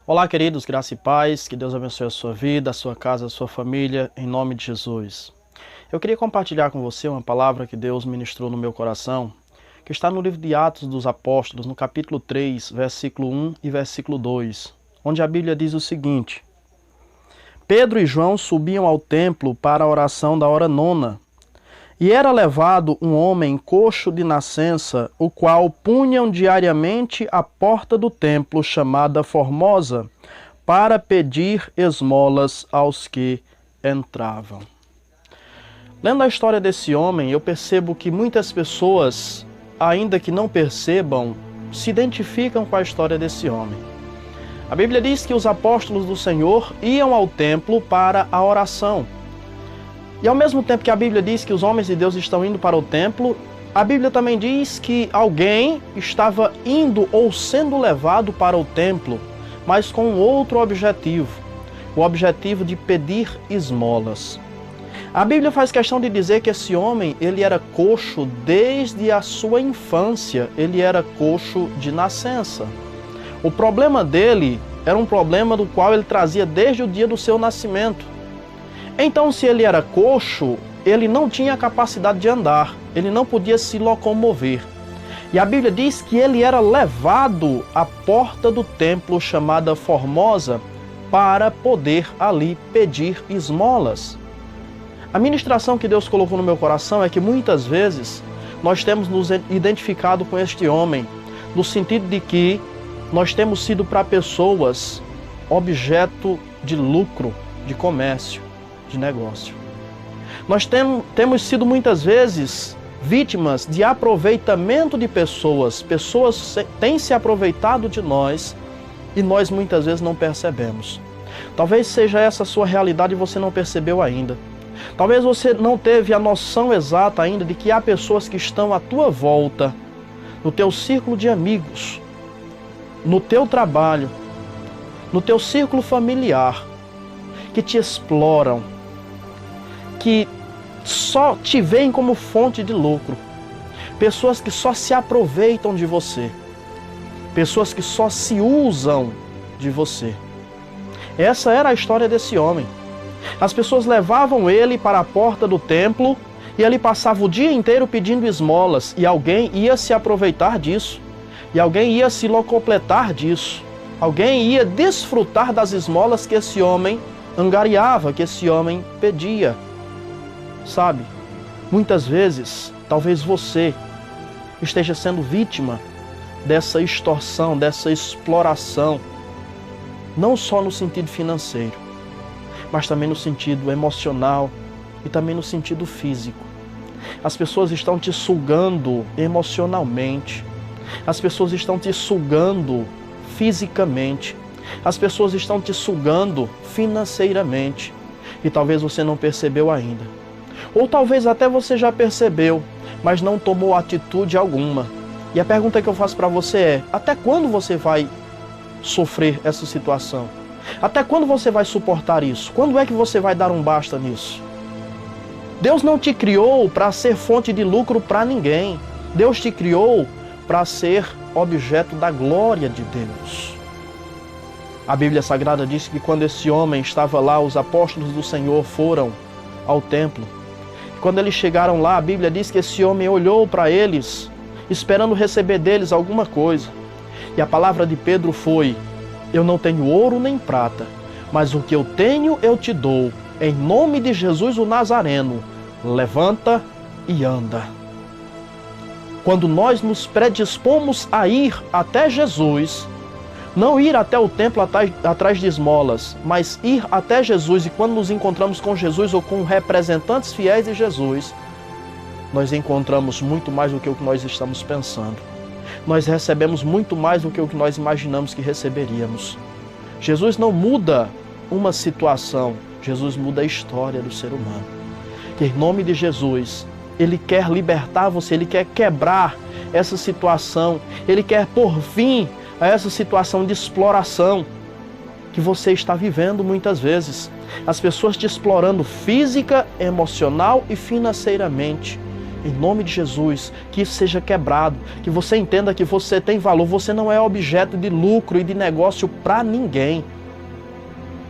Olá, queridos, graça e paz, que Deus abençoe a sua vida, a sua casa, a sua família, em nome de Jesus. Eu queria compartilhar com você uma palavra que Deus ministrou no meu coração, que está no livro de Atos dos Apóstolos, no capítulo 3, versículo 1 e versículo 2, onde a Bíblia diz o seguinte: Pedro e João subiam ao templo para a oração da hora nona, e era levado um homem coxo de nascença, o qual punham diariamente à porta do templo, chamada Formosa, para pedir esmolas aos que entravam. Lendo a história desse homem, eu percebo que muitas pessoas, ainda que não percebam, se identificam com a história desse homem. A Bíblia diz que os apóstolos do Senhor iam ao templo para a oração. E ao mesmo tempo que a Bíblia diz que os homens de Deus estão indo para o templo, a Bíblia também diz que alguém estava indo ou sendo levado para o templo, mas com outro objetivo, o objetivo de pedir esmolas. A Bíblia faz questão de dizer que esse homem, ele era coxo desde a sua infância, ele era coxo de nascença. O problema dele era um problema do qual ele trazia desde o dia do seu nascimento. Então, se ele era coxo, ele não tinha a capacidade de andar, ele não podia se locomover. E a Bíblia diz que ele era levado à porta do templo chamada Formosa para poder ali pedir esmolas. A ministração que Deus colocou no meu coração é que muitas vezes nós temos nos identificado com este homem, no sentido de que nós temos sido para pessoas objeto de lucro, de comércio, de negócio. Nós temos sido muitas vezes vítimas de aproveitamento de pessoas. Pessoas têm se aproveitado de nós e nós muitas vezes não percebemos. Talvez seja essa a sua realidade e você não percebeu ainda. Talvez você não teve a noção exata ainda de que há pessoas que estão à tua volta, no teu círculo de amigos, no teu trabalho, no teu círculo familiar, que te exploram, que só te veem como fonte de lucro, pessoas que só se aproveitam de você, pessoas que só se usam de você. Essa era a história desse homem. As pessoas levavam ele para a porta do templo e ele passava o dia inteiro pedindo esmolas, e alguém ia se aproveitar disso, e alguém ia se locupletar disso, alguém ia desfrutar das esmolas que esse homem angariava, que esse homem pedia. Sabe, muitas vezes, talvez você esteja sendo vítima dessa extorsão, dessa exploração, não só no sentido financeiro, mas também no sentido emocional e também no sentido físico. As pessoas estão te sugando emocionalmente, as pessoas estão te sugando fisicamente, as pessoas estão te sugando financeiramente, e talvez você não percebeu ainda. Ou talvez até você já percebeu, mas não tomou atitude alguma. E a pergunta que eu faço para você é: até quando você vai sofrer essa situação? Até quando você vai suportar isso? Quando é que você vai dar um basta nisso? Deus não te criou para ser fonte de lucro para ninguém. Deus te criou para ser objeto da glória de Deus. A Bíblia Sagrada diz que quando esse homem estava lá, os apóstolos do Senhor foram ao templo. Quando eles chegaram lá, a Bíblia diz que esse homem olhou para eles, esperando receber deles alguma coisa. E a palavra de Pedro foi: eu não tenho ouro nem prata, mas o que eu tenho eu te dou. Em nome de Jesus o Nazareno, levanta e anda. Quando nós nos predispomos a ir até Jesus, não ir até o templo atrás de esmolas, mas ir até Jesus, e quando nos encontramos com Jesus ou com representantes fiéis de Jesus, nós encontramos muito mais do que o que nós estamos pensando. Nós recebemos muito mais do que o que nós imaginamos que receberíamos. Jesus não muda uma situação, Jesus muda a história do ser humano. Que em nome de Jesus, Ele quer libertar você, Ele quer quebrar essa situação, Ele quer pôr fim a essa situação de exploração que você está vivendo muitas vezes. As pessoas te explorando física, emocional e financeiramente. Em nome de Jesus, que isso seja quebrado, que você entenda que você tem valor, você não é objeto de lucro e de negócio para ninguém.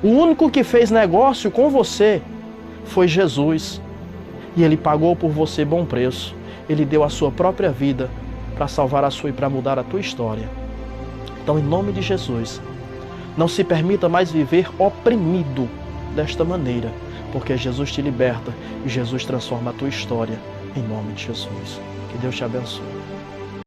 O único que fez negócio com você foi Jesus. E Ele pagou por você bom preço. Ele deu a sua própria vida para salvar a sua e para mudar a tua história. Então, em nome de Jesus, não se permita mais viver oprimido desta maneira, porque Jesus te liberta e Jesus transforma a tua história. Em nome de Jesus. Que Deus te abençoe.